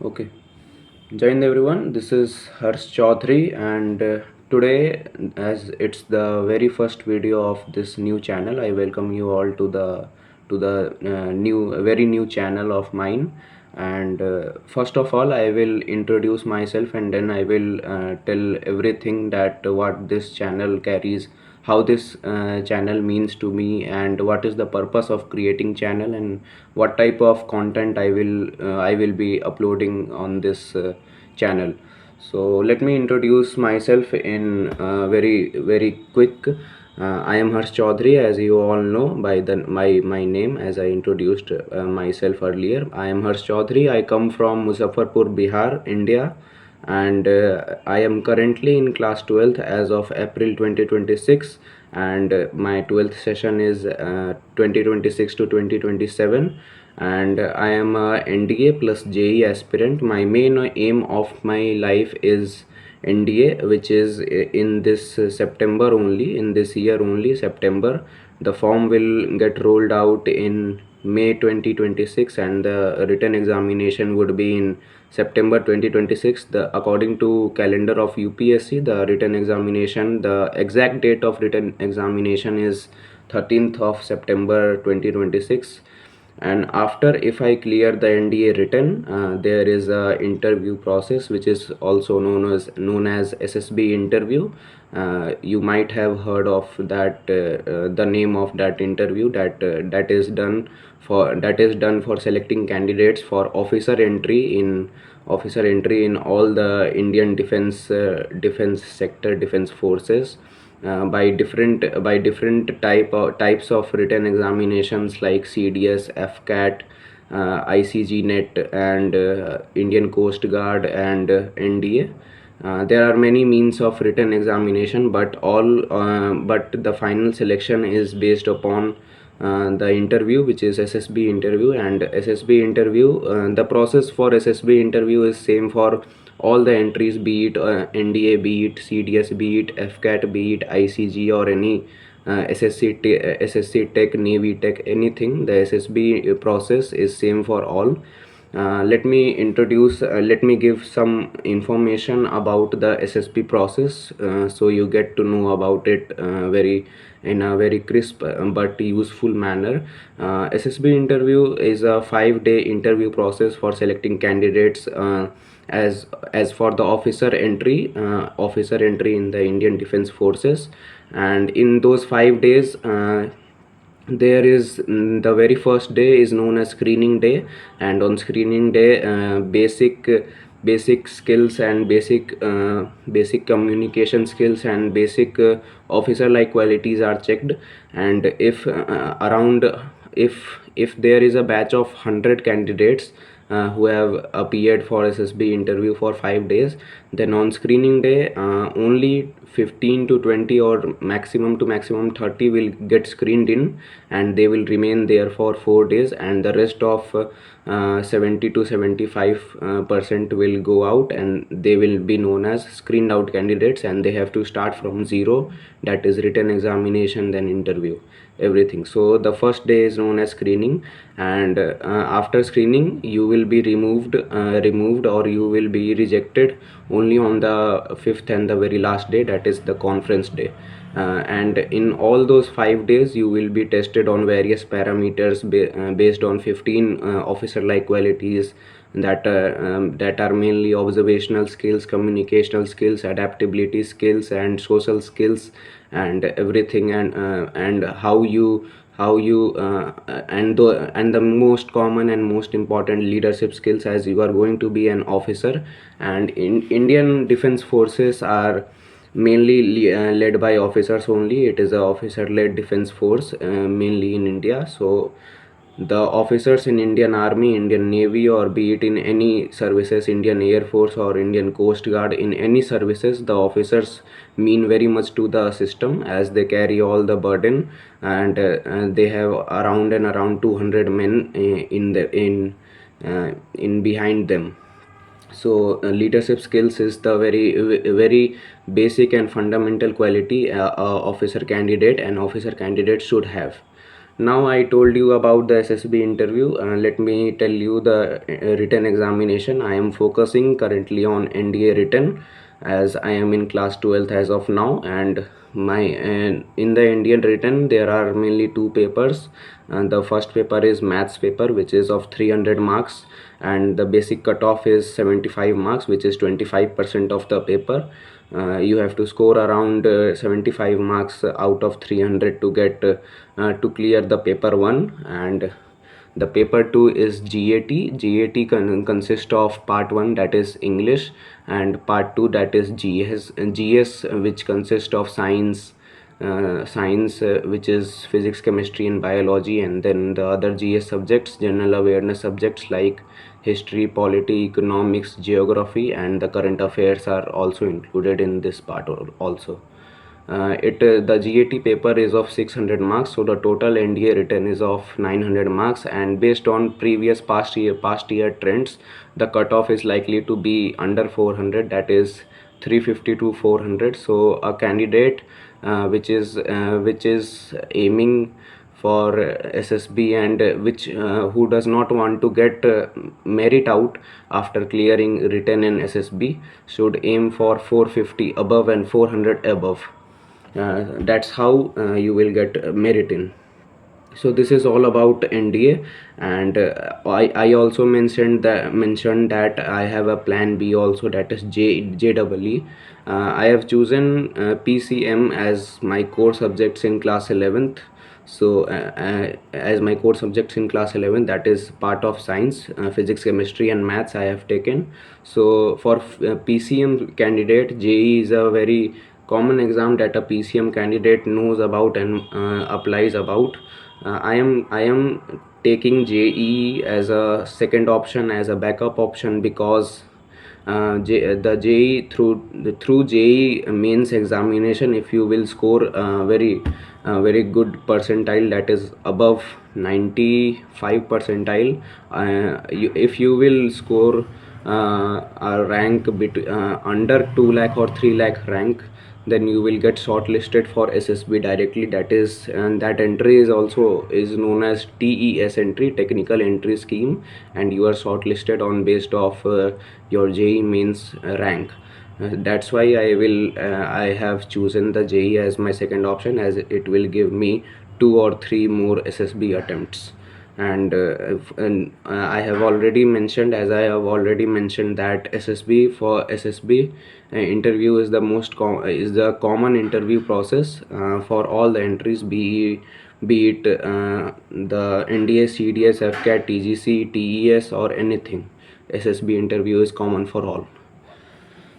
Okay. Jai Hind everyone. This is Harsh Chaudhary, and today, as it's the very first video of this new channel, I welcome you all to the new very new channel of mine. And first of all, I will introduce myself, and then I will tell everything that what this channel carries, how this channel means to me, and what is the purpose of creating channel, and what type of content I will be uploading on this channel. So let me introduce myself in very quick. I am Harsh Chaudhary, as you all know by my name, as I introduced myself earlier. I am Harsh Chaudhary. I come from Muzaffarpur, Bihar, India, and I am currently in class 12th as of April 2026, and my 12th session is 2026 to 2027, and I am a NDA plus JEE aspirant. My main aim of my life is NDA, which is in this September only, in this year only, September. The form will get rolled out in May 2026, and the written examination would be in September 2026. According to calendar of UPSC, the written examination, the exact date of written examination is 13th of September 2026. And after, if I clear the NDA written, there is a interview process, which is also known as SSB interview. You might have heard of that, the name of that interview, that is done for selecting candidates for officer entry in all the Indian defense sector, defense forces, by different types of written examinations like CDS, FCAT, ICG Net, and Indian Coast Guard, and NDA. There are many means of written examination, but the final selection is based upon the interview, which is SSB interview. And SSB interview, the process for SSB interview is same for all the entries, be it NDA, be it CDS, be it FCAT, be it ICG, or any SSC Tech, Navy Tech, anything. The SSB process is same for all. Let me give some information about the SSP process, so you get to know about it in a very crisp but useful manner. SSB interview is a 5-day interview process for selecting candidates, as for the officer entry in the Indian Defense Forces. And in those 5 days, there is the very first day is known as screening day. And on screening day, basic skills and basic communication skills and basic officer like qualities are checked. And if there is a batch of 100 candidates who have appeared for SSB interview for 5 days, then on screening day, only 15 to 20 or maximum to maximum 30 will get screened in, and they will remain there for 4 days, and the rest of 70 to 75% will go out, and they will be known as screened out candidates, and they have to start from zero, that is written examination, then interview, everything. So the first day is known as screening, and after screening you will be removed, or you will be rejected only on the fifth and the very last day, that is the conference day. And in all those 5 days you will be tested on various parameters based on 15 officer like qualities that are mainly observational skills, communicational skills, adaptability skills, and social skills, and everything. And the most common and most important leadership skills, as you are going to be an officer. And in Indian Defense Forces are mainly led by officers only. It is a officer led defense force, mainly in India. So the officers in Indian Army, Indian Navy, or be it in any services, Indian Air Force or Indian Coast Guard, in any services, the officers mean very much to the system, as they carry all the burden. And they have around 200 men in behind them. So leadership skills is the very basic and fundamental quality a officer candidate should have. Now I told you about the SSB interview. Let me tell you the written examination. I am focusing currently on NDA written, as I am in class 12th as of now, and my in the Indian written there are mainly two papers. And the first paper is maths paper, which is of 300 marks, and the basic cutoff is 75 marks, which is 25% of the paper. You have to score around 75 marks out of 300 to get to clear the paper 1. And the paper 2 is GAT. GAT consists of part 1, that is English, and part 2, that is GS, which consists of science, which is physics, chemistry and biology, and then the other GS subjects, general awareness subjects like history, polity, economics, geography, and the current affairs are also included in this part also. The GAT paper is of 600 marks, so the total NDA written is of 900 marks, and based on previous past year trends, the cutoff is likely to be under 400, that is 350 to 400. So a candidate which is aiming for SSB, and which who does not want to get merit out after clearing written in SSB should aim for 450 above and 400 above. That's how you will get merit in. So this is all about NDA. And I also mentioned that I have a plan B also, that is JEE. I have chosen PCM as my core subjects in class 11th. So as my core subjects in class 11, that is part of science, physics, chemistry and maths I have taken. So for PCM candidate, JEE is a very common exam that a PCM candidate knows about and applies about. I am taking JEE as a second option, as a backup option, because the JEE, through JEE mains examination, if you will score very good percentile, that is above 95 percentile, if you will score a rank under 2 lakh or 3 lakh rank, then you will get shortlisted for SSB directly. That is, and that entry is known as TES entry, technical entry scheme, and you are shortlisted on based of your JEE mains rank. That's why I have chosen the JEE as my second option, as it will give me 2 or 3 more SSB attempts. And I have already mentioned, that SSB interview is the common interview process for all the entries, be it the NDA, CDS, FCAT, TGC, TES or anything. SSB interview is common for all.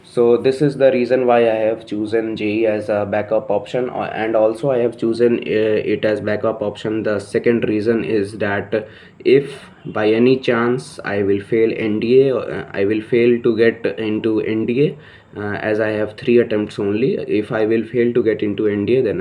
So this is the reason why I have chosen JEE as a backup option, and also I have chosen it as backup option. The second reason is that if by any chance I will fail NDA, I will fail to get into NDA, as I have 3 attempts only. If I will fail to get into NDA, then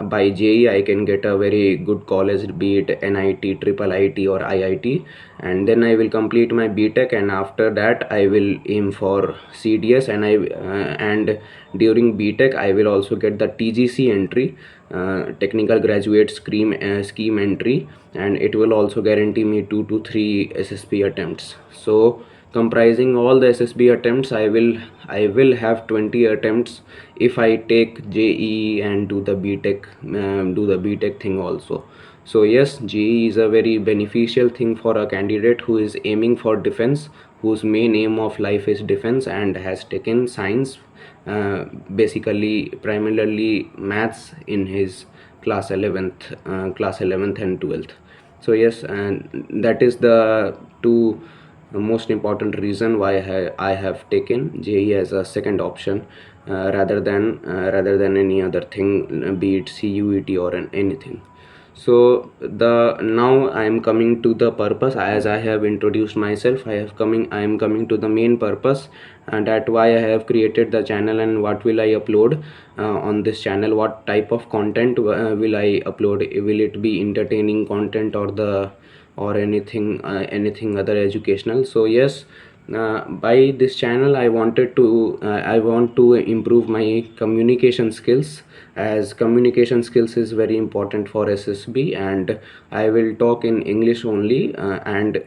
by JEE I can get a very good college, be it NIT, triple IT or IIT, and then I will complete my BTech, and after that I will aim for CDS, and during BTech I will also get the TGC entry, technical graduate scheme entry, and it will also guarantee me 2 to 3 SSB attempts. So comprising all the SSB attempts, I will have 20 attempts if I take JEE and do the BTech thing also. So yes, JEE is a very beneficial thing for a candidate who is aiming for defense, whose main aim of life is defense, and has taken science, basically primarily maths, in his class 11th and 12th. So yes, and that is the two most important reason why I have taken JEE as a second option, rather than any other thing, be it CUET or anything. So the now I am coming to the purpose. As I have introduced myself, I am coming to the main purpose, and that why I have created the channel, and what will I upload on this channel, what type of content will I upload. Will it be entertaining content, or anything other educational? So yes, By this channel I want to improve my communication skills, as communication skills is very important for SSB, and I will talk in English only, and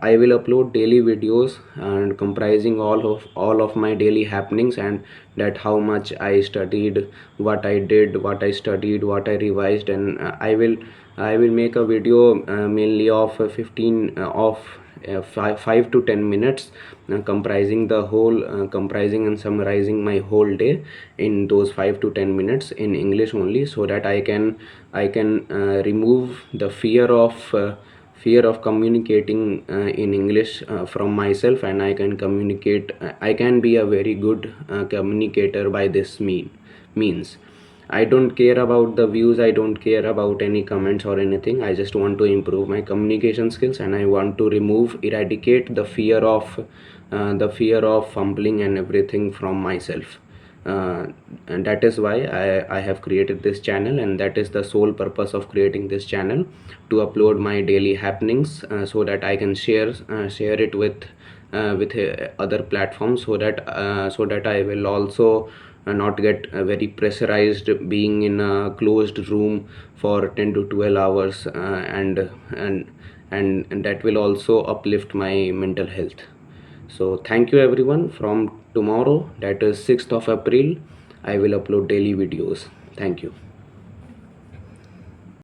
I will upload daily videos and comprising all of my daily happenings, and that how much I studied, what I did, what I studied, what I revised, and I will make a video mainly of 15 of 5 to 10 minutes, comprising and summarizing my whole day in those 5 to 10 minutes in English only, so that I can remove the fear of communicating in English from myself, and I can be a very good communicator by this means. I don't care about the views, I don't care about any comments or anything. I just want to improve my communication skills, and I want to eradicate the fear of fumbling and everything from myself. And that is why I have created this channel, and that is the sole purpose of creating this channel, to upload my daily happenings, so that I can share it with other platforms, so that I will also not get very pressurized being in a closed room for 10 to 12 hours, and that will also uplift my mental health. So thank you everyone. From tomorrow, that is 6th of April, I will upload daily videos. Thank you.